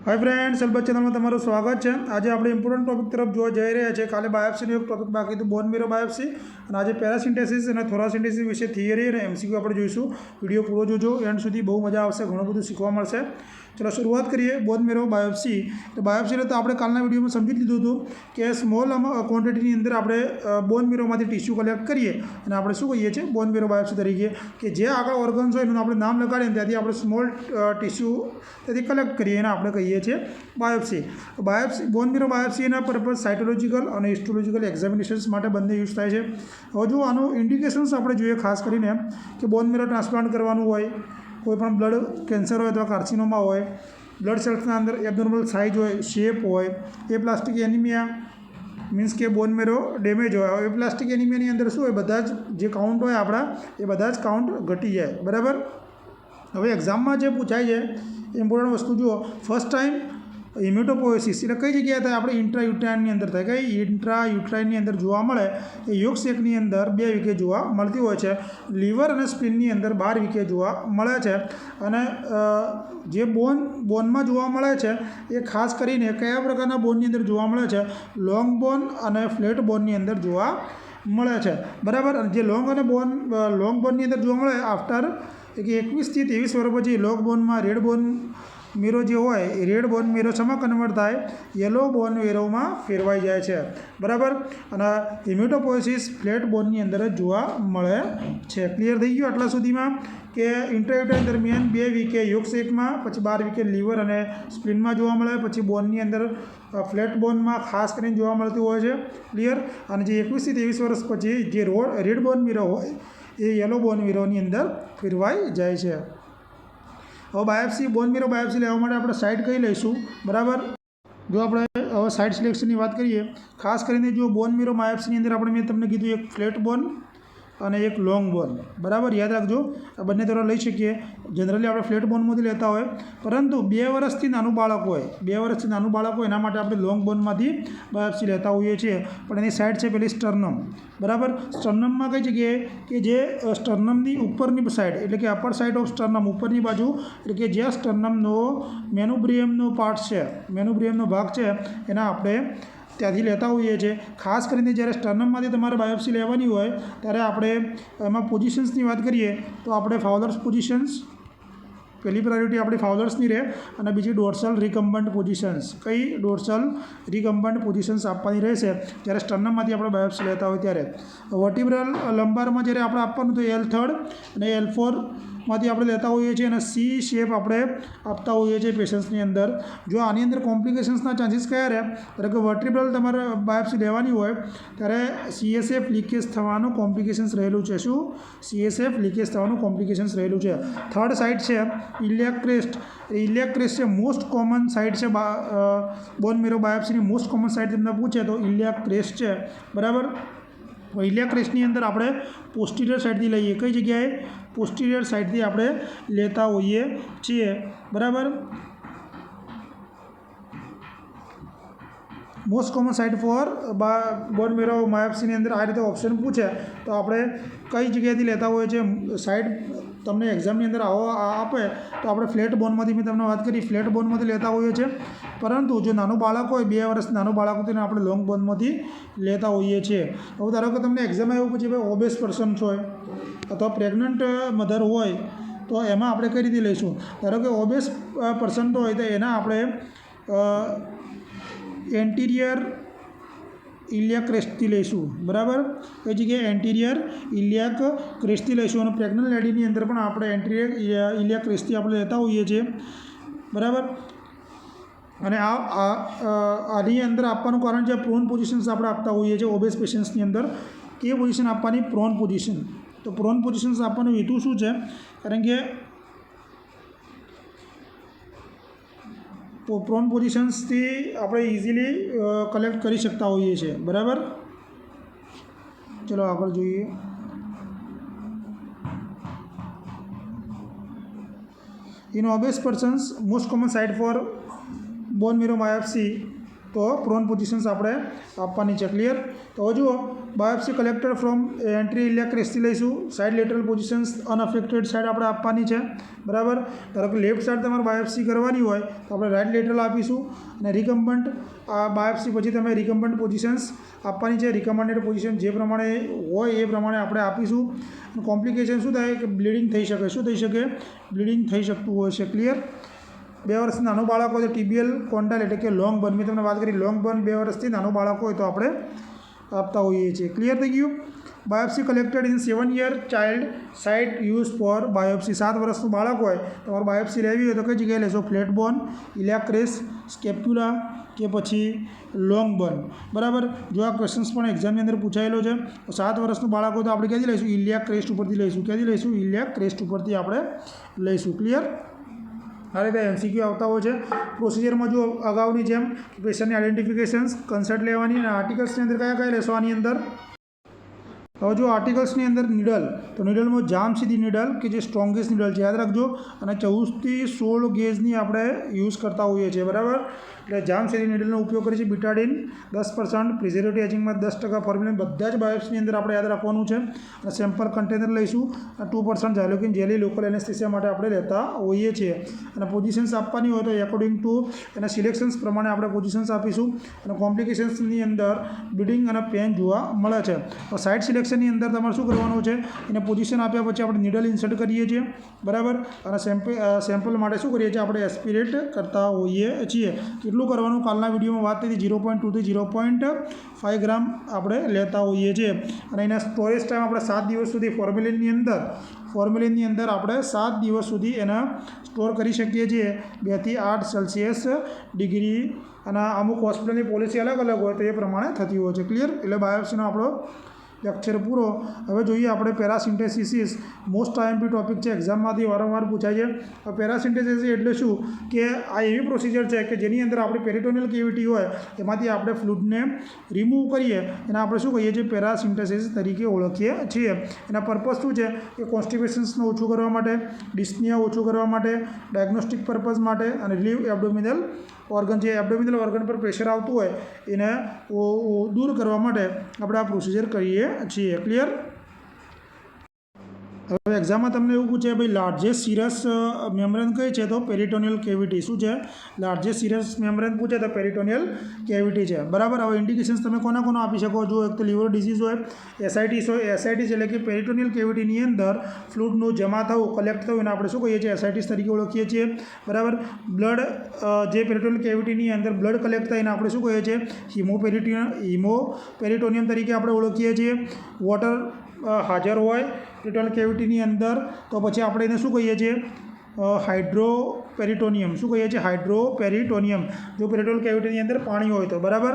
Hi friends, अलबत्त channel में तमाરું स्वागत है। आज आप इम्पोर्टન્ટ टॉपिक तरफ जो जई रह्या छे। काले बायोप्सी एक टॉपिक बाकी तो बोन मेरो बायोप्सी और आज पेरासिंथेसिस और थोरासिंथेसिस विषय थियरी और एमसीक्यू આપણે જોઈશું। वीडियो पूरो જોજો, एंड सुधी बहुत मजा आवशे, घणું બધું શીખવા મળશે। चलो शुरुआत करिए। बोन मेरो बायोप्सी तो बायोप्सी तो આપણે કાલના વિડીયોમાં સમજી લીધું હતું કે સ્મોલ ક્વોન્ટિટીની અંદર આપણે બોન મેરોમાંથી ટીસ્યુ કલેક્ટ કરીએ અને આપણે શું કહીએ છીએ બોન मेरो બાયોપ્સી તરીકે કે જે આગળ ઓર્ગન્સ હોય એનું આપણે નામ લગાડીએ ત્યાંથી આપણે સ્મોલ ટીસ્યુ ત્યાંથી કલેક્ટ કરીએ એને આપણે કહીએ છીએ બાયોપ્સી। બાયોપ્સી બોન मेरो બાયોપ્સી એના પર્પઝ સાયટોલોજીકલ અને હિસ્ટોલોજીકલ એક્ઝામિનેશન્સ માટે બંને યુઝ થાય છે। હવે જો આનું ઇન્ડિકેશન્સ આપણે જોઈએ ખાસ કરીને કે બોન मेरो ટ્રાન્સપ્લાન્ટ કરવાનું હોય, कोईपण ब्लड केन्सर हो अथवा कार्सिनोमा हो, ब्लड सेल्सना अंदर एबनॉर्मल साइज हो, शेप हो, एप्लास्टिक एनीमिया मीन्स के बोन मेरो डेमेज हो, एप्लास्टिक एनीमिया अंदर शू हो बधा जे काउंट हो आपड़ा ए बधा ज काउंट घटी जाए। बराबर। हवे एक्जाम में जो पूछाय है इम्पोर्टન્ટ वस्तु जुओ। फर्स्ट टाइम હિમેટોપોએસિસ એટલે કઈ જગ્યાએ થાય આપણે ઇન્ટ્રાયુટ્રાઇનની અંદર થાય। કઈ ઇન્ટ્રાયુટ્રાઇનની અંદર જોવા મળે એ યોગશેકની અંદર 2 વીકે જોવા મળતી હોય છે। લીવર અને સ્પ્લીનની અંદર 12 વીકે જોવા મળે છે। અને જે બોનમાં જોવા મળે છે એ ખાસ કરીને કયા પ્રકારના બોનની અંદર જોવા મળે છે? લોંગ બોન અને ફ્લેટ બોનની અંદર જોવા મળે છે। બરાબર। અને જે લોંગ બોનની અંદર જોવા મળે આફ્ટર 21 થી 23 વર્ષ પછી લોંગ બોનમાં રેડ બોન मेरो जो हो रेड बोन मेरो शमा कन्वर्ट थाय येलो बोन मेरो में फेरवाई जाए छे। बराबर। अने हिमेटोपोएसिस फ्लेट बोन नी अंदर जोवा मळे छे। क्लियर थई गयुं आटला सुधीमां के इंट्रायुट्राइन दरमियान 2 वीके योगशेक में, पछी 12 वीके लीवर और स्प्लीन में जोवा मळे, पछी बोन नी अंदर फ्लेट बोन में खास करीने जोवा मळतुं होय छे। क्लियर। अने जे 21 થી 23 वर्ष पछी जे रेड बोन मीरो होय ए येलो बोन मीरोनी अंदर फेरवाई जाए छे। હવે બાયોપ્સી બોન मेरो બાયોપ્સી લેવા માટે આપણે સાઇટ કઈ લઈશું? બરાબર। જો આપણે હવે સાઇટ સિલેક્શનની વાત કરીએ, ખાસ કરીને જો બોન मेरो બાયોપ્સીની અંદર આપણે મેં તમને કીધું એક ફ્લેટ બોન અને એક લોંગ બોન। બરાબર। યાદ રાખજો આ બંને દ્વારા લઈ શકીએ। જનરલી આપણે ફ્લેટ બોનમાંથી લેતા હોય, પરંતુ 2 વર્ષથી નાનું બાળક હોય, 2 વર્ષથી નાનું બાળક હોય એના માટે આપણે લોંગ બોનમાંથી બાયોપ્સી લેતા હોઈએ છીએ। પણ એની સાઇડ છે પેલી સ્ટર્નમ। બરાબર। સ્ટર્નમમાં કઈ જગ્યાએ કે જે સ્ટર્નમની ઉપરની સાઈડ એટલે કે અપર સાઇડ ઓફ સ્ટર્નમ ઉપરની બાજુ એટલે કે જ્યાં સ્ટર્નમનો મેનુબ્રિયમનો પાર્ટ છે, મેનુબ્રિયમનો ભાગ છે એના આપણે ત્યાંથી લેતા હોઈએ છીએ। ખાસ કરીને જ્યારે સ્ટર્નમમાંથી તમારે બાયોપ્સી લેવાની હોય ત્યારે આપણે એમાં પોઝિશન્સની વાત કરીએ તો આપણે ફાઉલર્સ પોઝિશન્સ પહેલી પ્રાયોરિટી આપણી ફાઉલર્સની રહે અને બીજી ડોર્સલ રિકમ્બન્ટ પોઝિશન્સ। કઈ? ડોર્સલ રિકમ્બન્ટ પોઝિશન્સ આપવાની રહેશે જ્યારે સ્ટર્નમમાંથી આપણે બાયોપ્સી લેતા હોય ત્યારે। વર્ટિબ્રલ લંબારમાં જ્યારે આપણે આપવાનું તો L3 અને L4 માંથી આપણે લેતા હોઈએ છીએ અને સી શેપ આપણે આપતા હોઈએ છીએ પેશન્ટ્સની અંદર। જો આની અંદર કોમ્પ્લિકેશન્સના ચાન્સીસ કયા રહે? એટલે કે વર્ટિબ્રલ તમારે બાયોપ્સી લેવાની હોય ત્યારે CSF લીકેજ થવાનું કોમ્પ્લિકેશન્સ રહેલું છે। શું? CSF લીકેજ થવાનું કોમ્પ્લિકેશન્સ રહેલું છે। થર્ડ સાઇડ છે ઇલિયાક ક્રેસ્ટ। ઇલિયાક ક્રેસ્ટ છે મોસ્ટ કોમન સાઇડ છે બોન मेरो બાયોપ્સીની મોસ્ટ કોમન સાઇડ તમને પૂછે તો ઇલિયાક ક્રેસ્ટ છે। બરાબર। ઇલિયાક ક્રેસ્ટની અંદર આપણે પોસ્ટિરિયર સાઇડથી લઈએ। કઈ જગ્યાએ? પોસ્ટિરિયર સાઇડથી આપણે લેતા હોઈએ છીએ। બરાબર। Most common side for bone मेरो બાયોપ્સીની અંદર આ રીતે ઓપ્શન પૂછે તો આપણે કઈ જગ્યાએથી લેતા હોઈએ છીએ? સાઇડ તમને એક્ઝામની અંદર આપે તો આપણે ફ્લેટ બોનમાંથી મેં તમને વાત કરી ફ્લેટ બોનમાંથી લેતા હોઈએ છીએ। પરંતુ જો નાનું બાળક હોય 2 વર્ષ નાનું બાળક હોય તેને આપણે લોંગ બોનમાંથી લેતા હોઈએ છીએ। હવે ધારો કે તમને એક્ઝામમાં એવું પૂછે ભાઈ ઓબેસ પર્સન્સ હોય અથવા પ્રેગ્નન્ટ મધર હોય તો એમાં આપણે કઈ રીતે લઈશું? ધારો કે ઓબેસ પર્સન હોય તો એના આપણે એન્ટિરિયર ઇલિયાક ક્રેસ્ટથી લઈશું। બરાબર। કઈ જગ્યાએ? એન્ટિરિયર ઇલિયાક ક્રેસ્ટથી લઈશું અને પ્રેગ્નન્ટ લેડીની અંદર પણ આપણે એન્ટિરિયર ઇલિયાક ક્રેસ્ટથી આપણે લેતા હોઈએ છીએ। બરાબર। અને આની અંદર આપવાનું કારણ છે પ્રોન પોઝિશન્સ આપણે આપતા હોઈએ છીએ ઓબેસ પેશન્ટ્સની અંદર। કે પોઝિશન આપવાની? Prone position. તો પ્રોન પોઝિશન્સ આપવાનું હેતુ શું છે? કારણ કે પ્રોન પોઝિશન્સથી આપણે ઇઝીલી કલેક્ટ કરી શકતા હોઈએ છીએ। બરાબર। ચલો આગળ જોઈએ। In obese persons most common side for bone marrow biopsy તો પ્રોન પોઝિશન્સ આપણે આપવાની છે. ક્લિયર. તો હવે જુઓ, બાયોપ્સી કલેક્ટેડ ફ્રોમ એન્ટ્રી ઇલિયાક ક્રેસ્ટથી લઈશું. સાઇડ લેટરલ પોઝિશન્સ અનઅફેક્ટેડ સાઇડ આપણે આપવાની છે. બરાબર. ધારો કે લેફ્ટ સાઇડ તમારે બાયોપ્સી કરવાની હોય તો આપણે રાઇટ લેટરલ આપીશું, અને રિકમ્બન્ટ બાયોપ્સી પછી તમે રિકમ્બન્ટ પોઝિશન્સ આપવાની છે. રિકમેન્ડેડ પોઝિશન જે પ્રમાણે હોય એ પ્રમાણે આપણે આપીશું. કોમ્પ્લિકેશન શું થાય કે બ્લીડિંગ થઈ શકે. શું થઈ શકે? બ્લીડિંગ થઈ શકતું હોય છે. ક્લિયર. 2 વર્ષથી નાનું બાળક હોય તો ટીબીએલ કોન્ટાઇલ એટલે કે લોંગ બર્ન, મેં તમને વાત કરી લોંગ બર્ન 2 વર્ષથી નાનું બાળક હોય તો આપણે આપતા હોઈએ છીએ. ક્લિયર થઈ ગયું. Biopsy collected in 7-year child site use for biopsy. 7 વર્ષનું બાળક હોય તમારે બાયોપ્સી લેવી હોય તો કઈ જગ્યાએ લેશો? ફ્લેટ બોન, ઇલિયાક ક્રેસ્ટ, સ્કેપ્યુલા કે પછી લોંગ બર્ન. બરાબર. જો આ ક્વેશ્ચન્સ પણ એક્ઝામની અંદર પૂછાયેલો છે. 7 વર્ષનું બાળક હોય તો આપણે ક્યાંથી લઈશું? ઇલિયાક ક્રેસ્ટ ઉપરથી લઈશું. ક્યાંથી લઈશું? ઇલિયાક ક્રેસ્ટ ઉપરથી આપણે લઈશું. ક્લિયર. આ રીતે MCQ આવતા હોય છે. પ્રોસિજરમાં જો અગાઉની જેમ પેશન્ટની આઇડેન્ટિફિકેશન્સ, કન્સલ્ટ લેવાની, અને આર્ટિકલ્સની અંદર કયા કયા લેશો આની અંદર? હવે જો આર્ટિકલ્સની અંદર નીડલ, તો નીડલમાં જામ સીધી નીડલ કે જે સ્ટ્રોંગેસ્ટ નીડલ છે યાદ રાખજો, અને 14 થી 16 ગેજની આપણે યુઝ કરતા હોઈએ છીએ. બરાબર. એટલે જામ સીધી નીડલનો ઉપયોગ કરીએ છીએ. બીટાડિન 10%, પ્રિઝર્વેટિવ એજિંગમાં 10%, ફોર્મ્યુલિન બધા જ બાયોપ્સીની અંદર આપણે યાદ રાખવાનું છે. અને સેમ્પલ કન્ટેનર લઈશું. 2% ઝાયલોકિન જેલી લોકલ એનેસ્થેસિયા માટે આપણે લેતા હોઈએ છીએ. અને પોઝિશન્સ આપવાની હોય તો એકોર્ડિંગ ટુ એના સિલેક્શન્સ પ્રમાણે આપણે પોઝિશન્સ આપીશું. અને કોમ્પ્લિકેશન્સની અંદર બ્લીડિંગ અને પેન જોવા મળે છે. તો સાઇડ સિલેક્શનની અંદર તમારે શું કરવાનું છે? એને પોઝિશન આપ્યા પછી આપણે નીડલ ઇન્સર્ટ કરીએ છીએ. બરાબર. અને સેમ્પલ માટે શું કરીએ છીએ? આપણે એસ્પિરેટ કરતા હોઈએ છીએ. કેટલું કરવાનું? કાલના વિડીયોમાં વાત થઈ 0.2 થી 0.5 ગ્રામ આપણે લેતા હોઈએ છીએ. અને એના સ્ટોરેજ ટાઈમ આપણે 7 દિવસ સુધી ફોર્મેલિનની અંદર આપણે 7 દિવસ સુધી એના સ્ટોર કરી શકીએ છીએ. 2 થી 8 સેલ્સિયસ ડિગ્રી. અને અમુક હોસ્પિટલની પોલિસી અલગ અલગ હોય તો એ પ્રમાણે થતી હોય છે. ક્લિયર. એટલે બાયોપ્સીનો આપણો લેક્ચર પૂરો. હવે જોઈએ આપણે પેરાસિન્થેસિસ. મોસ્ટ આઈએમપી ટોપિક છે, એક્ઝામમાંથી વારંવાર પૂછાય છે. પેરાસિન્થેસિસ એટલે શું? કે આ એવી પ્રોસિજર છે કે જેની અંદર આપણી પેરિટોનિયલ કેવિટી હોય એમાંથી આપણે ફ્લૂઇડને રિમૂવ કરીએ એને આપણે શું કહીએ છીએ? પેરાસિન્થેસિસ તરીકે ઓળખીએ છીએ. એના પર્પઝ શું છે? કે કોન્સ્ટિપેશન્સને ઓછું કરવા માટે, ડિસ્નિયા ઓછું કરવા માટે, ડાયગ્નોસ્ટિક પર્પઝ માટે, અને રિલીવ એબ્ડોમિનલ ઓર્ગન, જે એબ્ડોમિનલ ઓર્ગન પર પ્રેશર આવતું હોય એને દૂર કરવા માટે આપણે આ પ્રોસિજર કરીએ છીએ. ક્લિયર. હવે એક્ઝામમાં તમને એવું પૂછે ભાઈ લાર્જેસ્ટ સિરસ મેમ્બ્રેન કઈ છે? તો પેરિટોનિયલ કેવિટી. શું છે? લાર્જેસ્ટ સિરસ મેમ્બ્રેન પૂછે તો પેરિટોનિયલ કેવિટી છે. બરાબર. હવે ઇન્ડિકેશન્સ તમે કોના આપી શકો? જો એક તો લીવર ડિઝીઝ હોય, એસાઇટિસ હોય. એસાઇટિસ એટલે કે પેરિટોનિયલ કેવિટીની અંદર ફ્લૂઇડનું જમા થવું, કલેક્ટ થવું, એને આપણે શું કહીએ છીએ? એસાઇટિસ તરીકે ઓળખીએ છીએ. બરાબર. બ્લડ જે પેરિટોનિયલ કેવિટીની અંદર બ્લડ કલેક્ટ થાય એને આપણે શું કહીએ છીએ? હિમોપેરિટોનિયમ તરીકે આપણે ઓળખીએ છીએ. વોટર હાજર હોય પેરિટોનિયલ કેવિટીની અંદર તો પછી આપણે એને શું કહીએ છીએ? હાઇડ્રોપેરિટોનિયમ. શું કહીએ છીએ? હાઇડ્રોપેરિટોનિયમ. જો પેરિટોનિયલ કેવિટીની અંદર પાણી હોય તો. બરાબર.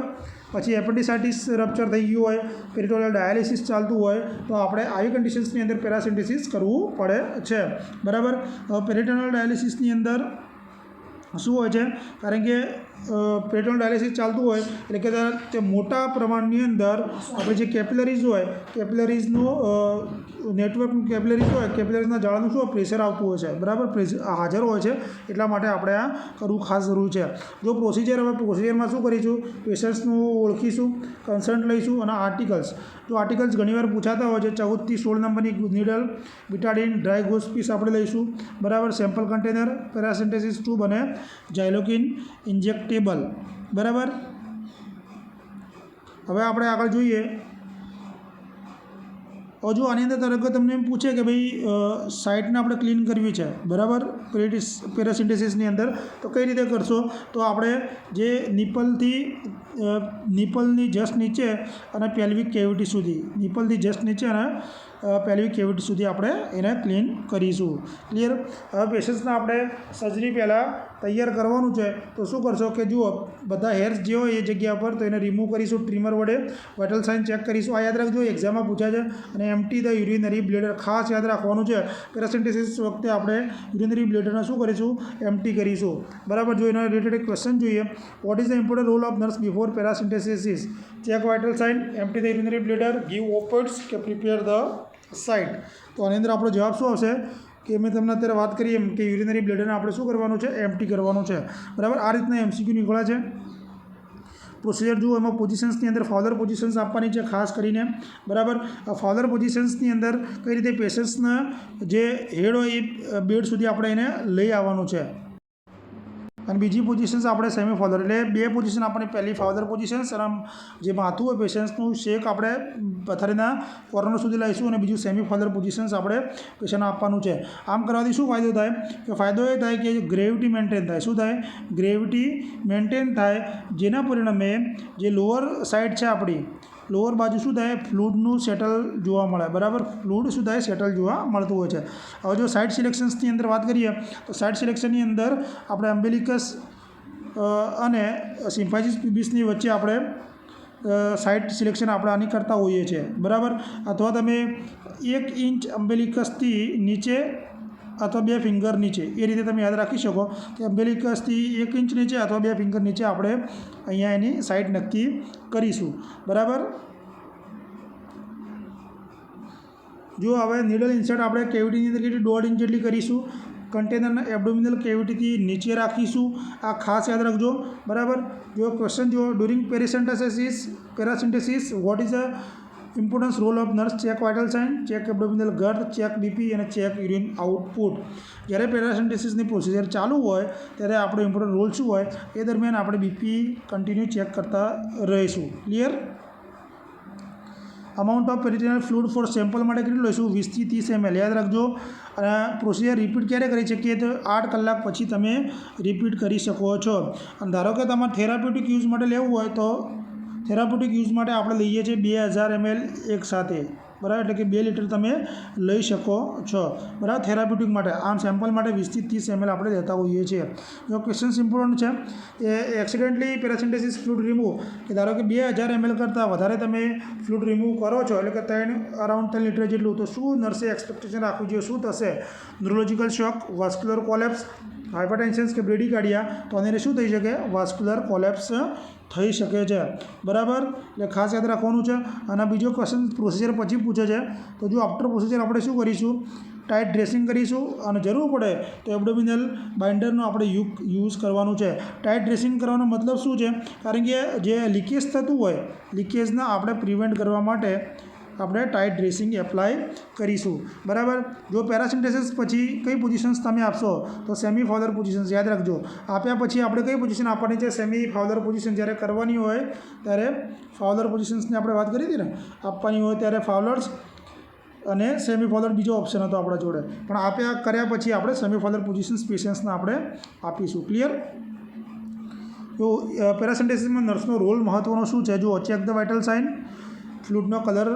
પછી એપેન્ડિસાઇટિસ રપ્ચર થઈ ગયું હોય, પેરિટોનિયલ ડાયાલિસિસ ચાલતું હોય તો આપણે આવી કન્ડિશન્સની અંદર પેરાસિન્થેસિસ કરવું પડે છે. બરાબર. પેરિટોનિયલ ડાયાલિસિસની અંદર શું હોય છે? કારણ કે પેરિટોનિયલ ડાયાલિસિસ ચાલતું હોય એટલે કે તે મોટા પ્રમાણની અંદર આપણે જે કેપિલરીઝ હોય, કેપિલરીઝનું નેટવર્કનું કેપિલરીઝ હોય, કેપિલરીઝના જાળાનું શું પ્રેશર આવતું હોય છે. બરાબર. પ્રેશર હાજર હોય છે. એટલા માટે આપણે આ કરવું ખાસ જરૂરી છે. જો પ્રોસિજર, હવે પ્રોસિજરમાં શું કરીશું? પેશન્ટ્સનું ઓળખીશું, કન્સન્ટ લઈશું, અને આર્ટિકલ્સ. જો આર્ટિકલ્સ ઘણીવાર પૂછાતા હોય છે. 14 થી 16 નંબરની નીડલ, બીટાડિન, ડ્રાય ગોઝ પીસ આપણે લઈશું. બરાબર. સેમ્પલ કન્ટેનર, પેરાસિન્થેસિસ ટ્યુબ અને ઝાયલોકિન ઇન્જેક્ટેબલ. બરાબર. હવે આપણે આગળ જોઈએ. જો આની અંદર તરફ તમને એમ પૂછે કે ભાઈ સાઇટને આપણે ક્લીન કરવી છે. બરાબર. પેરાસિન્થેસિસની અંદર તો કઈ રીતે કરશો? તો આપણે જે નિપલની જસ્ટ નીચે અને પેલ્વિક કેવિટી સુધી, નિપલથી જસ્ટ નીચે અને પેલ્વિક કેવિટી સુધી આપણે એને ક્લીન કરીશું. ક્લિયર. હવે પેશન્ટ્સને આપણે સર્જરી પહેલાં તૈયાર કરવાનું છે તો શું કરશો? કે જુઓ બધા હેર્સ જે હોય એ જગ્યા પર તો એને રિમૂવ કરીશું ટ્રીમર વડે. વાઇટલ સાઇન ચેક કરીશું. આ યાદ રાખજો, એક્ઝામમાં પૂછાય છે. અને એમ્પ્ટી ધ યુરિનરી બ્લેડર ખાસ યાદ રાખવાનું છે. પેરાસિન્થેસિસ વખતે આપણે યુરિનરી બ્લેડરને શું કરીશું? એમ્પ્ટી કરીશું. બરાબર. જો એના રિલેટેડ ક્વેશ્ચન જોઈએ. What is the important role of nurse before paracentesis? Check vital sign, empty the urinary bladder, give opioids કે પ્રિપેર ધ સાઇટ. તો આની અંદર આપણો જવાબ શું આવશે? કે મેં તમને અત્યારે વાત કરી એમ કે યુરિનરી બ્લેડરને આપણે શું કરવાનું છે? એમ્પ્ટી કરવાનું છે. બરાબર. આ રીતના MCQ નીકળ્યા છે. પ્રોસિજર જુઓ, એમાં પોઝિશન્સની અંદર ફાઉલર પોઝિશન્સ આપવાની છે ખાસ કરીને, બરાબર. ફાઉલર પોઝિશન્સની અંદર કઈ રીતે પેશન્સના જે હેડ હોય એ બેડ સુધી આપણે એને લઈ આવવાનું છે. અને બીજી પોઝિશન્સ આપણે સેમી ફાઉલર, એટલે બે પોઝિશન આપણે, પહેલી ફાઉલર પોઝિશન્સ અને જે માથું હોય પેશન્સનું શેક આપણે પથારીના કોર્નર સુધી લઈશું, અને બીજું સેમી ફાઉલર પોઝિશન્સ આપણે પેશન્ટને આપવાનું છે. આમ કરવાથી શું ફાયદો થાય કે ફાયદો એ થાય કે ગ્રેવિટી મેન્ટેન થાય. શું થાય? ગ્રેવિટી મેન્ટેન થાય, જેના પરિણામે જે લોઅર સાઈડ છે આપણી, લોઅર બાજુ શું થાય, ફ્લૂડનું સેટલ જોવા મળે, બરાબર. ફ્લૂડ શું થાય, સેટલ જોવા મળતું હોય છે. હવે જો સાઇડ સિલેક્શન્સની અંદર વાત કરીએ તો સાઇડ સિલેક્શનની અંદર આપણે અમ્બિલિકસ અને સિમ્ફાઇસિસ પ્યુબિસની વચ્ચે આપણે સાઇડ સિલેક્શન આપણે આની કરતા હોઈએ છીએ, બરાબર. અથવા તમે 1 ઇંચ અમ્બિલિકસથી નીચે અથવા 2 ફિંગર નીચે, એ રીતે તમે યાદ રાખી શકો કે અમ્બિલિકસથી 1 ઇંચ નીચે અથવા 2 ફિંગર નીચે આપણે અહીંયા એની સાઈડ નક્કી કરીશું, બરાબર. જો હવે નીડલ ઇન્સર્ટ આપણે કેવિટીની અંદર કેટલી 1.5 ઇંચ જેટલી કરીશું, કન્ટેનરના એબ્ડોમિનલ કેવિટીથી નીચે રાખીશું. આ ખાસ યાદ રાખજો, બરાબર. જો ક્વેશ્ચન જો during paracentesis what is the importance role of nurse? Check vital sign, check abdominal girth, check BP અને ચેક યુરિન આઉટપુટ. જ્યારે પેરાસિન્થેસિસની પ્રોસિજર ચાલુ હોય ત્યારે આપણો ઇમ્પોર્ટન્ટ રોલ શું હોય, એ દરમિયાન આપણે બીપી કન્ટિન્યુ ચેક કરતા રહીશું. Clear? Amount of peritoneal fluid for sample માટે કેટલું લઈશું? 20 થી 30 ml. યાદ રાખજો. અને પ્રોસિજર રિપીટ ક્યારે કરી શકીએ તો 8 કલાક પછી તમે રિપીટ કરી શકો છો. અને ધારો કે તમારે થેરાપ્યુટિક યુઝ માટે લેવું હોય તો થેરાપ્યુટિક યુઝ માટે આપણે લઈએ છીએ 2000 ml એક સાથે, બરાબર. એટલે કે 2 લીટર તમે લઈ શકો છો, બરાબર, થેરાપ્યુટિક માટે. આમ સેમ્પલ માટે 20 થી 30 ml આપણે લેતા હોઈએ છીએ. જો ક્વેશ્ચન્સ ઇમ્પોર્ટન્ટ છે એ એક્સિડન્ટલી પેરાસિન્થેસિસ ફ્લુઇડ રિમૂવ, કે ધારો કે 2000 ml કરતાં વધારે તમે ફ્લુઇડ રિમૂવ કરો છો, એટલે કે અરાઉન્ડ 3 લીટર જેટલું, તો શું નર્સે એક્સપેક્ટેશન રાખવું જોઈએ, શું થશે? ન્યુરોલોજિકલ શોક, વાસ્ક્યુલર કોલેપ્સ, હાઇપરટેન્શન કે બ્રેડિકાર્ડિયા, તો આને શું થઈ શકે? વાસ્ક્યુલર કોલેપ્સ થઈ શકે છે, બરાબર. એટલે ખાસ યાદ રાખવાનું છે. અને બીજો ક્વેશ્ચન પ્રોસિજર પછી પૂછે છે, તો જો આફ્ટર પ્રોસિજર આપણે શું કરીશું? ટાઇટ ડ્રેસિંગ કરીશું, અને જરૂર પડે તો એબ્ડોમિનલ બાઇન્ડરનો આપણે યુઝ કરવાનું છે. ટાઇટ ડ્રેસિંગ કરવાનો મતલબ શું છે? કારણ કે જે લીકેજ થતું હોય, લીકેજના આપણે પ્રિવેન્ટ કરવા માટે આપણે ટાઇટ ડ્રેસિંગ એપ્લાય કરીશું, બરાબર. જો પેરાસિન્થેસિસ પછી કઈ પોઝિશન્સ તમે આપશો તો સેમી ફાઉલર પોઝિશન્સ યાદ રાખજો. આપ્યા પછી આપણે કઈ પોઝિશન આપવાની છે? Semi Fowler position. જ્યારે કરવાની હોય ત્યારે ફાઉલર પોઝિશન્સની આપણે વાત કરી હતી ને, આપવાની હોય ત્યારે ફાઉલર્સ અને સેમી ફાઉલર બીજો ઓપ્શન હતો આપણા જોડે, પણ કર્યા પછી આપણે સેમી ફાઉલર પોઝિશન્સ પેશન્ટ્સને આપણે આપીશું. ક્લિયર? તો પેરાસિન્થેસિસમાં નર્સનો રોલ મહત્ત્વનો શું છે? જો ચેક ધ વાઇટલ સાઇન, ફ્લૂઇડનો કલર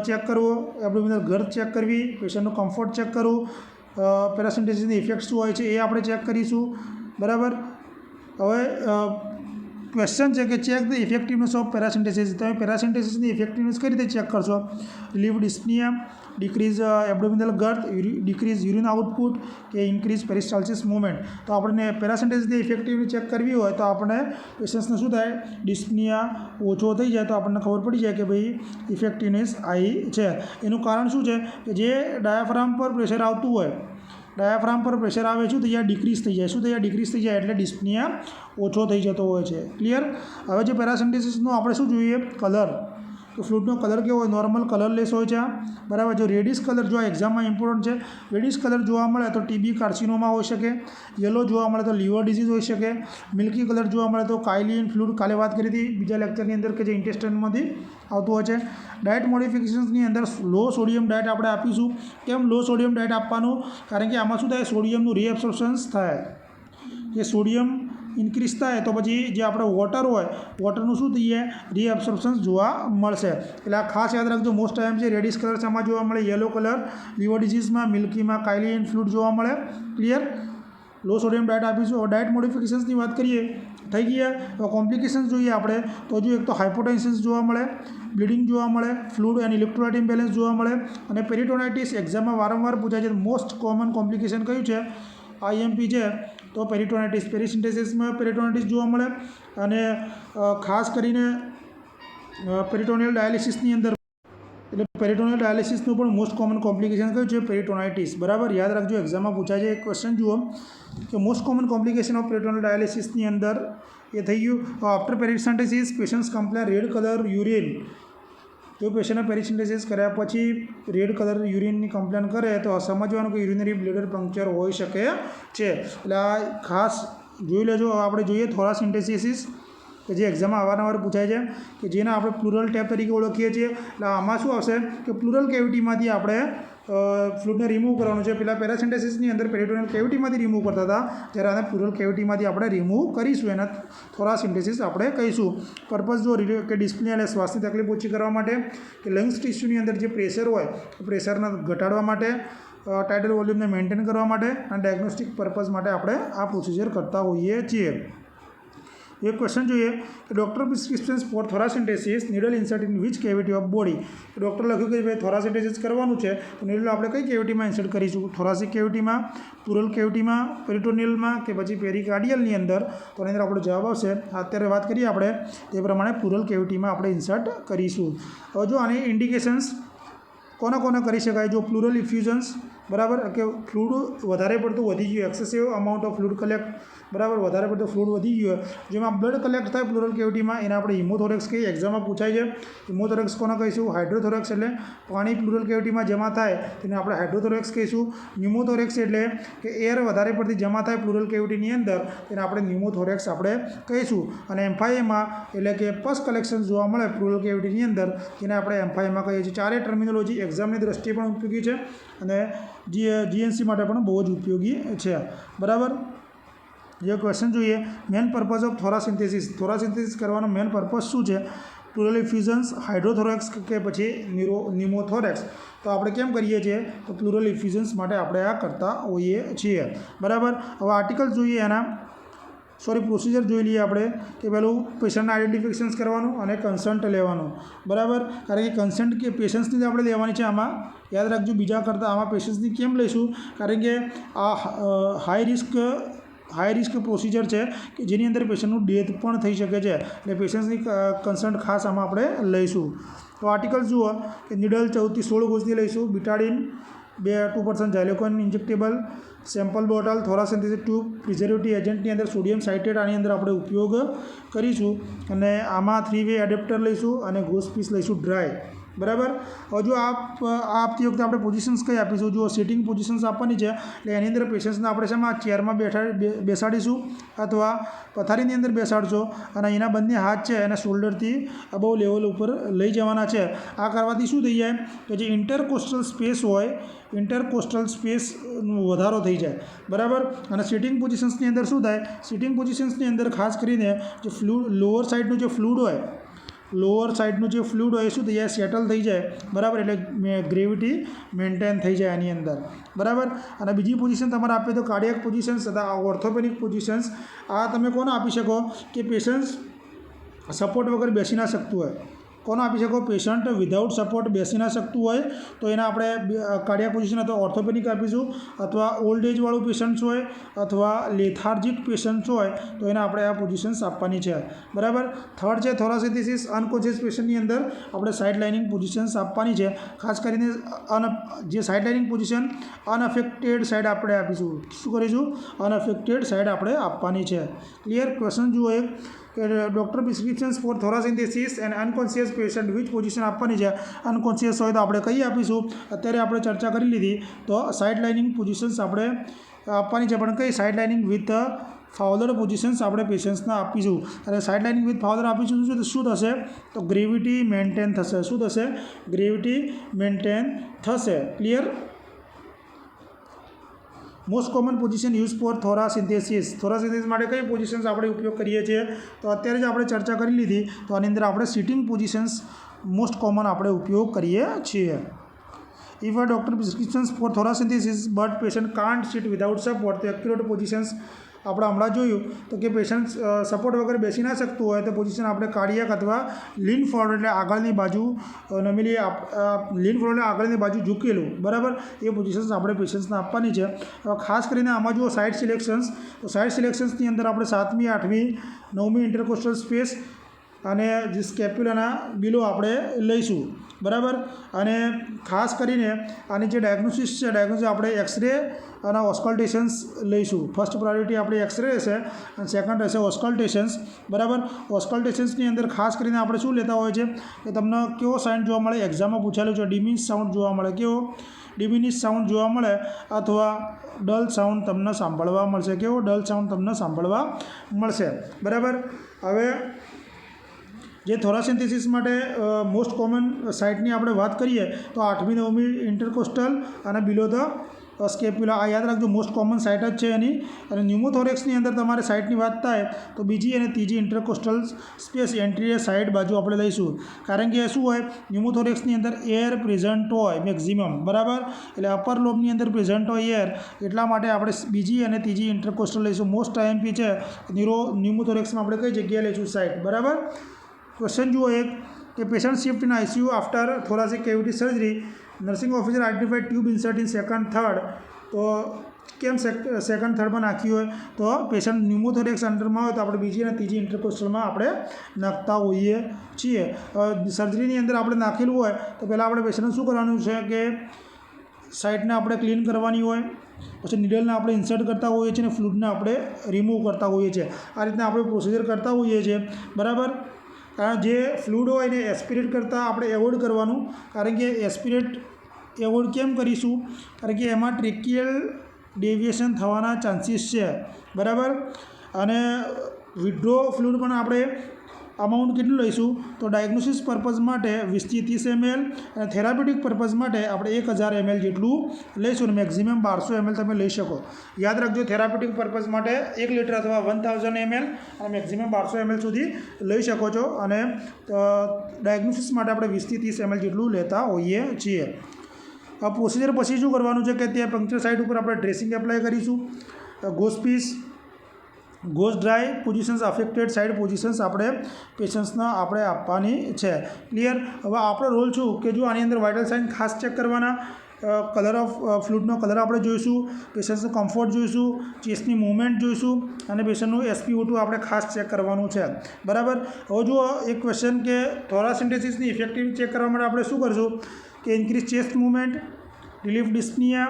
ચેક કરવો, એબ્ડોમિનલ ગર્થ ચેક કરવી, પેશન્ટનું કમ્ફર્ટ ચેક કરવું, પેરાસિન્થેસિસની ઇફેક્ટ શું હોય છે એ આપણે ચેક કરીશું, બરાબર. હવે ક્વેશ્ચન છે કે check the effectiveness of paracentesis. તમે પેરાસિન્થેસિસની ઇફેક્ટિવનેસ કઈ રીતે ચેક કરશો? Relieve dyspnoea, decrease abdominal girth, decrease urine output કે ઇન્ક્રીઝ પેરિસ્ટાલ્સિસ મૂવમેન્ટ. તો આપણે પેરાસિન્થેસિસની ઇફેક્ટિવનેસ ચેક કરવી હોય તો આપણે પેશન્ટ્સને શું થાય? ડિસ્પનિયા ઓછો થઈ જાય તો આપણને ખબર પડી જાય કે ભાઈ ઇફેક્ટિવનેસ આવી છે. એનું કારણ શું છે? કે જે ડાયાફ્રામ પર પ્રેશર આવતું હોય, ડાયાફ્રામ પર પ્રેશર આવે શું થઈ જાય? ડિક્રીઝ થઈ જાય. શું થઈ જાય? ડિક્રીઝ થઈ જાય, એટલે ડિસ્પનિયા ઓછો થઈ જતો હોય છે. ક્લિયર? હવે જે પેરાસિન્થેસિસનો આપણે શું જોઈએ? કલર. તો ફ્લૂઇડનો કલર કેવો હોય? નોર્મલ કલરલેસ હોય છે, બરાબર. જો રેડિશ કલર, જો એક્ઝામમાં ઇમ્પોર્ટન્ટ છે, રેડિશ કલર જોવા મળે તો ટીબી કાર્સિનોમા હોઈ શકે, યલો જોવા મળે તો લીવર ડિઝીઝ હોઈ શકે, મિલ્કી કલર જોવા મળે તો કાયલિન ફ્લૂઇડ, કાલે વાત કરી હતી બીજા લેક્ચરની અંદર, કે જે ઇન્ટેસ્ટાઇનમાંથી આવતું હોય છે. ડાયટ મોડિફિકેશન્સની અંદર લો સોડિયમ ડાયટ આપણે આપીશું. કેમ લો સોડિયમ ડાયટ આપવાનું? કારણ કે આમાં શું થાય? સોડિયમનું રીએબ્સોર્પ્શન્સ થાય. જે સોડિયમ ઇન્ક્રીઝ થાય તો પછી જે આપણે વોટર હોય, વોટરનું શું થઈ જાય? રીએબ્સોર્પ્શન્સ જોવા મળશે. એટલે આ ખાસ યાદ રાખજો. મોસ્ટ ટાઈમ છે રેડિશ કલર આમાં જોવા મળે, યલો કલર લીવર ડિઝીઝમાં, મિલ્કીમાં કાયલિન ફ્લૂઇડ જોવા મળે. ક્લિયર? લો સોડિયમ ડાયટ આપીશું. ડાયટ મોડિફિકેશન્સની વાત કરીએ, થઈ ગયા. તો કોમ્પ્લિકેશન્સ જોઈએ આપણે તો જો એક તો હાઇપોટેન્શન જોવા મળે, બ્લીડિંગ જોવા મળે, ફ્લૂઇડ અને ઇલેક્ટ્રોલાઇટ ઇમ્બેલેન્સ જોવા મળે, અને પેરિટોનાઇટિસ એક્ઝામમાં વારંવાર પૂછાય છે. મોસ્ટ કોમન કોમ્પ્લિકેશન કયું છે? આઈએમપી છે તો પેરિટોનાઇટિસ. પેરાસિન્થેસિસમાં પેરિટોનાઇટિસ જોવા મળે, અને ખાસ કરીને પેરિટોનિયલ ડાયાલિસિસની અંદર એટલે પેરિટોનિયલ ડાયાલિસિસનું પણ મોસ્ટ કોમન કોમ્પ્લિકેશન કયું છે? પેરિટોનાઇટિસ. બરાબર, યાદ રાખજો, એક્ઝામમાં પૂછાય છે. એક ક્વેશ્ચન જુઓ કે most common complication of peritoneal ડાયાલિસિસની અંદર એ થઈ ગયું. After paracentesis patients complain red colour urine. જો પેશન્ટને પેરિસન્ટેસિસ કર્યા પછી રેડ કલર યુરિનની કમ્પ્લેન કરે તો સમજવાનું કે યુરિનરી બ્લેડર પંક્ચર હોઈ શકે છે. એટલે આ ખાસ જોઈ લેજો. આપણે જોઈએ થોરાસિન્ટેસિસ કે જે એક્ઝામમાં અવારનવાર પૂછાય છે કે જેને આપણે પ્લુરલ ટેપ તરીકે ઓળખીએ છીએ. એટલે આમાં શું આવશે કે પ્લુરલ કેવિટીમાંથી આપણે ફ્લૂડને રિમૂવ કરવાનું છે. પેલા પેરાસિન્ટેસિસની અંદર પેરિટોનિયલ કેવિટીમાંથી રિમૂવ કરતા હતા, જ્યારે આને પ્લુરલ કેવિટીમાંથી આપણે રિમૂવ કરીશું. એના થોરાસિન્ટેસિસ આપણે કહીશું. પર્પઝ જો કે ડિસ્પ્લે અને શ્વાસની તકલીફ ઓછી કરવા માટે, કે લંગ્સ ટિશ્યુની અંદર જે પ્રેશર હોય એ પ્રેશરને ઘટાડવા માટે, ટાઇટલ વોલ્યુમને મેન્ટેન કરવા માટે અને ડાયગ્નોસ્ટિક પર્પઝ માટે આપણે આ પ્રોસિજર કરતા હોઈએ છીએ. એક ક્વેશ્ચન જોઈએ કે doctor prescriptions for thoracentesis needle insert in which cavity of body. Doctor લખ્યું કે ભાઈ થોરાસિન્ટેસિસ કરવાનું છે તો નીડલ આપણે કઈ કેવિટીમાં ઇન્સર્ટ કરીશું? થોરાસિક કેવિટીમાં, પ્લુરલ કેવિટીમાં, પેરિટોનિયલમાં કે પછી પેરિકાર્ડિયલની અંદર? તો એની અંદર આપણો જવાબ આવશે, અત્યારે વાત કરીએ આપણે તે પ્રમાણે પ્લુરલ કેવિટીમાં આપણે ઇન્સર્ટ કરીશું. હવે જો આની ઇન્ડિકેશન્સ કોને કરી શકાય? જો પ્લુરલ ઇફ્યુઝન્સ, બરાબર, કે ફ્લૂડ વધારે પડતું વધી ગયું, excessive amount of fluid collect, બરાબર, વધારે પડતું ફ્લૂડ વધી ગયું જેમાં બ્લડ કલેક્ટ થાય પ્લુરલ કેવિટીમાં, એને આપણે હિમોથોરેક્સ કહીએ. એક્ઝામમાં પૂછાય છે. હિમોથોરેક્સ કોને કહીશું? હાઇડ્રોથોરેક્સ એટલે પાણી પ્લુરલ કેવિટીમાં જમા થાય તેને આપણે હાઇડ્રોથોરેક્સ કહીશું. ન્યુમોથોરેક્સ એટલે કે એર વધારે પડતી જમા થાય પ્લુરલ કેવિટીની અંદર તેને આપણે ન્યુમોથોરેક્સ આપણે કહીશું. અને એમ્ફાઇમા એટલે કે પસ કલેક્શન જોવા મળે પ્લુરલ કેવિટીની અંદર તેને આપણે એમ્ફાઇમા કહીએ છીએ. ચારે ટર્મિનોલોજી એક્ઝામની દ્રષ્ટિએ પણ ઉપયોગી છે અને જીએનસી માટે પણ બહુ જ ઉપયોગી છે. બરાબર, જે ક્વેશ્ચન જોઈએ, મેન પર્પઝ ઓફ થોરાસિન્થેસિસ. થોરાસિન્થેસિસ કરવાનો મેન પર્પઝ શું છે? પ્લુરલ ઇફ્યુઝન્સ, હાઇડ્રોથોરેક્સ કે પછી ન્યુમોથોરેક્સ. તો આપણે કેમ કરીએ છીએ? તો પ્લુરલ ઇફ્યુઝન્સ માટે આપણે આ કરતા હોઈએ છીએ. બરાબર, હવે આર્ટિકલ જોઈએ એના, પ્રોસિજર જોઈ લઈએ આપણે કે પહેલું પેશન્ટના આઇડેન્ટિફિકેશન્સ કરવાનું અને કન્સન્ટ લેવાનું. બરાબર, કારણ કે કન્સન્ટ કે પેશન્ટ્સની આપણે લેવાની છે. આમાં યાદ રાખજો, બીજા કરતાં આમાં પેશન્ટ્સની કેમ લઈશું? કારણ કે આ હાઈ રિસ્ક પ્રોસિજર છે કે જેની અંદર પેશન્ટનું ડેથ પણ થઈ શકે છે. એટલે પેશન્ટ્સની કન્સન્ટ ખાસ આમાં આપણે લઈશું. તો આર્ટિકલ જુઓ કે નીડલ 14 થી 16 ગોજની લઈશું. બિટાડિન 2% ઝાયલોકોન injectable, sample bottle, થોરાસિન્થેસિસ tube, preservative એજન્ટની અંદર સોડિયમ સાઇટ્રેટ આની અંદર આપણે ઉપયોગ કરીશું. અને આમાં 3-વે એડેપ્ટર લઈશું અને ગોસ પીસ લઈશું ડ્રાય. બરાબર, હવે જો આપતી વખતે આપણે પોઝિશન્સ કઈ આપીશું? જો સિટિંગ પોઝિશન્સ આપવાની છે એટલે એની અંદર પેશન્ટ્સને આપણે શેમાં ચેરમાં બેસાડીશું અથવા પથારીની અંદર બેસાડશો અને એના બંને હાથ છે એને શોલ્ડરથી અબવ લેવલ ઉપર લઈ જવાના છે. આ કરવાથી શું થઈ જાય કે જે ઇન્ટરકોસ્ટલ સ્પેસ હોય, ઇન્ટરકોસ્ટલ સ્પેસનો વધારો થઈ જાય. બરાબર, અને સિટિંગ પોઝિશન્સની અંદર શું થાય? સિટિંગ પોઝિશન્સની અંદર ખાસ કરીને જે લોઅર સાઈડનું જે ફ્લૂડ હોય એ શું થઈ જાય? સેટલ થઈ જાય. બરાબર, એટલે ગ્રેવિટી મેન્ટેન થઈ જાય એની અંદર. બરાબર, અને બીજી પોઝિશન તમારે આપીએ તો કાર્ડિયાક પોઝિશન્સ તથા ઓર્થોપેડિક પોઝિશન્સ. આ તમે કોને આપી શકો કે પેશન્ટ સપોર્ટ વગર બેસી ના શકતું હોય. કોને આપી શકો? પેશન્ટ વિધાઉટ સપોર્ટ બેસી ના શકતું હોય તો એને આપણે કાર્ડિયાક પોઝિશન અથવા ઓર્થોપેડિક આપીશું. અથવા ઓલ્ડ એજવાળું પેશન્ટ હોય અથવા લેથાર્જિક પેશન્ટ હોય તો એને આપણે આ પોઝિશન્સ આપવાની છે. બરાબર, થર્ડ છે થોરાસિન્થેસિસ. અનકોન્શિયસ પેશન્ટની અંદર આપણે સાઇડ લાઇનિંગ પોઝિશન્સ આપવાની છે. ખાસ કરીને જે સાઇડ લાઇનિંગ પોઝિશન અનઅફેક્ટેડ સાઇડ આપણે આપીશું. શું કરીશું? અનઅફેક્ટેડ સાઇડ આપણે આપવાની છે. ક્લિયર? ક્વેશ્ચન જુઓ એક કે doctor prescriptions for thoracentesis and unconscious patient which position આપવાની છે? અનકોન્શિયસ હોય તો આપણે કઈ આપીશું? અત્યારે આપણે ચર્ચા કરી લીધી તો સાઇડ લાઇનિંગ પોઝિશન્સ આપણે આપવાની છે. પણ કઈ? સાઇડ લાઇનિંગ વિથ ફાઉલર પોઝિશન્સ આપણે પેશન્ટ્સને આપીશું. અને સાઇડ લાઇનિંગ વિથ ફાઉલર આપીશું શું થશે? તો ગ્રેવિટી મેન્ટેન થશે. શું થશે? ગ્રેવિટી મેન્ટેન થશે. Clear? Most common position use for thoracentesis. Thoracentesis માટે કઈ પોઝિશન્સ આપણે ઉપયોગ કરીએ છીએ? તો અત્યારે જ આપણે ચર્ચા કરી લીધી. તો આની અંદર આપણે સિટિંગ પોઝિશન્સ મોસ્ટ કોમન આપણે ઉપયોગ કરીએ છીએ. If a doctor prescriptions for thoracentesis but patient can't sit without support, તો એક્યુરેટ પોઝિશન્સ આપણે હમણાં જોયું તો કે પેશન્ટ સપોર્ટ વગર બેસી ના શકતું હોય તો પોઝિશન આપણે કાર્ડિયાક અથવા લીન ફોરવર્ડ એટલે આગળની બાજુ નમેલી લીન ફોરવર્ડ એટલે આગળની બાજુ ઝૂકેલું. બરાબર, એ પોઝિશન્સ આપણે પેશન્ટ્સને આપવાની છે. હવે ખાસ કરીને આમાં જુઓ સાઇડ સિલેક્શન્સ. તો સાઇડ સિલેક્શન્સની અંદર આપણે 7મી, 8મી, 9મી ઇન્ટરકોસ્ટલ સ્પેસ અને જે સ્કેપ્યુલાના બિલો આપણે લઈશું. બરાબર. અને ખાસ કરીને આની જે ડાયગ્નોસિસ છે, ડાયગ્નોસિસ આપણે એક્સરે અને ઓસ્કલ્ટેશન્સ લઈશું. ફર્સ્ટ પ્રાયોરિટી આપણી એક્સરે રહેશે અને સેકન્ડ રહેશે ઓસ્કલ્ટેશન્સ. બરાબર. ઓસ્કલ્ટેશન્સની અંદર ખાસ કરીને આપણે શું લેતા હોય છે કે તમને કેવો સાઇન જોવા મળે, એક્ઝામમાં પૂછાયેલું છે, ડિમિનિશ સાઉન્ડ જોવા મળે. કેવો ડિમિનિશ સાઉન્ડ જોવા મળે અથવા ડલ સાઉન્ડ તમને સાંભળવા મળશે. કેવો ડલ સાઉન્ડ તમને સાંભળવા મળશે. બરાબર. હવે જે થોરાસિન્થેસિસ માટે મોસ્ટ કોમન સાઇટની આપણે વાત કરીએ તો 8મી 9મી ઇન્ટરકોસ્ટલ અને બિલો ધ સ્કેપ્યુલા. આ યાદ રાખજો, મોસ્ટ કોમન સાઇટ જ છે એની. અને ન્યુમોથોરેક્સની અંદર તમારે સાઇટની વાત થાય તો બીજી અને ત્રીજી ઇન્ટરકોસ્ટલ સ્પેસ એન્ટ્રીયર સાઇડ બાજુ આપણે લઈશું. કારણ કે શું હોય, ન્યુમોથોરેક્સની અંદર એર પ્રેઝન્ટ હોય મેક્ઝિમમ. બરાબર. એટલે અપર લોબની અંદર પ્રેઝન્ટ હોય એર, એટલા માટે આપણે બીજી અને ત્રીજી ઇન્ટરકોસ્ટલ લઈશું. મોસ્ટ આઈએમપી છે ન્યુમોથોરેક્સમાં આપણે કઈ જગ્યાએ લઈશું સાઇટ. બરાબર. ક્વેશ્ચન જુઓ એક કે patient shift in ICU after thoracic cavity surgery, nursing officer identified tube insert in second third. તો કેમ સેકન્ડ થર્ડમાં નાખી હોય, તો પેશન્ટ ન્યુમોથોરેક્સ અંડરમાં હોય તો આપણે બીજી અને ત્રીજી ઇન્ટરકોસ્ટલમાં આપણે નાખતા હોઈએ છીએ. સર્જરીની અંદર આપણે નાખેલું હોય તો પહેલાં આપણે પેશન્ટને શું કરવાનું છે કે સાઇટને આપણે ક્લીન કરવાની હોય, પછી નીડલને આપણે ઇન્સર્ટ કરતા હોઈએ છીએ અને ફ્લૂઇડને આપણે રિમૂવ કરતા હોઈએ છીએ. આ રીતના આપણે પ્રોસિજર કરતા હોઈએ છીએ. બરાબર. કારણ જે ફ્લૂઇડ હોય એને એસ્પિરેટ કરતાં આપણે એવોઇડ કરવાનું. કારણ કે એસ્પિરેટ એવોઇડ કેમ કરીશું, કારણ કે એમાં ટ્રેકિયલ ડેવિએશન થવાના ચાન્સીસ છે. બરાબર. અને વિડ્રો ફ્લૂઇડ પણ આપણે અમાઉન્ટ કેટલું લઈશું, તો ડાયગ્નોસિસ પર્પઝ માટે 20 થી 30 ml અને થેરાપ્યુટિક પર્પઝ માટે આપણે 1000 ml જેટલું લઈશું. અને મેક્ઝિમમ 1200 ml તમે લઈ શકો. યાદ રાખજો, થેરાપ્યુટિક પર્પઝ માટે 1 લીટર અથવા 1000 ml અને મેક્ઝિમમ 1200 ml સુધી લઈ શકો છો. અને ડાયગ્નોસિસ માટે આપણે 20 થી 30 ml જેટલું લેતા હોઈએ છીએ. આ પ્રોસિજર પછી શું કરવાનું છે કે ત્યાં પંક્ચર સાઇટ ઉપર આપણે ડ્રેસિંગ એપ્લાય કરીશું. Gauze piece gauze dry positions, affected side positions આપણે પેશન્ટ્સના આપણે આપવાની છે. ક્લિયર. હવે આપણો રોલ શું કે જો આની અંદર વાઇટલ સાઇન ખાસ ચેક કરવાના, કલર ઓફ ફ્લૂઇડનો કલર આપણે જોઈશું, પેશન્ટનું કમ્ફર્ટ જોઈશું, ચેસ્ટની મૂવમેન્ટ જોઈશું અને પેશન્ટનું SpO2 આપણે ખાસ ચેક કરવાનું છે. બરાબર. હવે જુઓ એક ક્વેશ્ચન કે થોરાસિન્થેસિસની ઇફેક્ટિવ ચેક કરવા માટે આપણે શું કરશું કે increase chest movement, relief dyspnoea,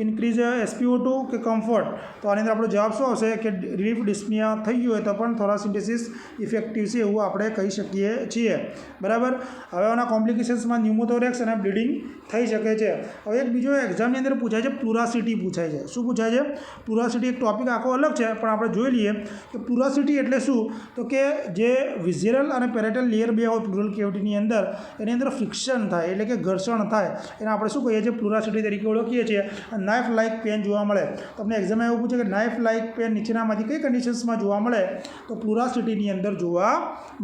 increase SpO2 કે કમ્ફર્ટ. તો આની અંદર આપણો જવાબ શું આવશે કે રિલીફ ડિસ્પનિયા થઈ ગયું હોય તો પણ થોરાસિન્થેસિસ ઇફેક્ટિવ છે એવું આપણે કહી શકીએ છીએ. બરાબર. હવે આના કોમ્પ્લિકેશન્સમાં ન્યુમોથોરેક્સ અને બ્લીડિંગ થઈ શકે છે. હવે એક બીજો એક્ઝામની અંદર પૂછાય છે પ્લુરાસિટી પૂછાય છે. શું પૂછાય છે? પ્લુરાસિટી. એક ટોપિક આખો અલગ છે પણ આપણે જોઈ લઈએ કે પ્લુરાસિટી એટલે શું, તો કે જે વિઝેરલ અને પેરેટલ લેયર બે હોય પ્લુરલ કેવિટીની અંદર, એની અંદર ફ્રિક્શન થાય એટલે કે ઘર્ષણ થાય, એને આપણે શું કહીએ છીએ પ્લુરાસિટી તરીકે ઓળખીએ છીએ. નાઇફ લાઇક પેન જોવા મળે. તમને એક્ઝામમાં એવું પૂછે કે નાઇફ લાઇક પેન નીચેનામાંથી કઈ કન્ડિશન્સમાં જોવા મળે, તો પ્લુરાસિટીની અંદર જોવા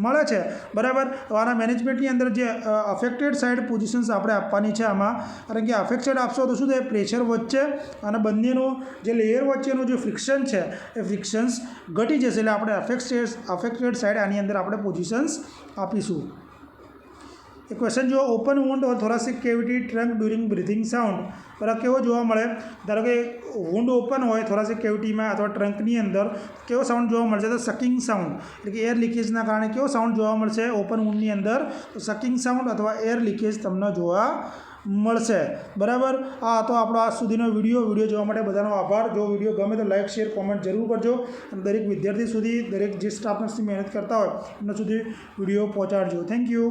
મળે છે. બરાબર. આના મેનેજમેન્ટની અંદર જે અફેક્ટેડ સાઇડ પોઝિશન્સ આપણે આપવાની છે આમાં, કારણ કે અફેક્ટેડ આપશો તો શું થાય, પ્રેશર વચ્ચે અને બંનેનું જે લેયર વચ્ચેનું જે ફ્રિક્શન છે એ ફ્રિક્શન્સ ઘટી જશે. એટલે આપણે અફેક્ટેડ સાઇડ આની અંદર આપણે પોઝિશન્સ આપીશું. એક ક્વેશ્ચન જો ઓપન વુન્ડ ઓર થોરાસિક કેવિટી ટ્રંક ડ્યુરિંગ બ્રીથિંગ સાઉન્ડ. બરાબર. કેવો જોવા મળે, ધારો કે વુન્ડ ઓપન હોય થોરાસિક કેવિટીમાં અથવા ટ્રંકની અંદર, કેવો સાઉન્ડ જોવા મળશે, તો સકિંગ સાઉન્ડ. એટલે કે એર લીકેજના કારણે કેવો સાઉન્ડ જોવા મળશે ઓપન વુન્ડની અંદર, તો સકિંગ સાઉન્ડ અથવા એર લીકેજ તમને જોવા મળશે. બરાબર. આ તો આપણો આજ સુધીનો વિડીયો જોવા માટે બધાનો આભાર. જો વિડીયો ગમે તો લાઇક શેર કોમેન્ટ જરૂર કરજો અને દરેક વિદ્યાર્થી સુધી, દરેક જે સ્ટાફ નર્સની મહેનત કરતા હોય એમના સુધી વિડીયો પહોંચાડજો. Thank you.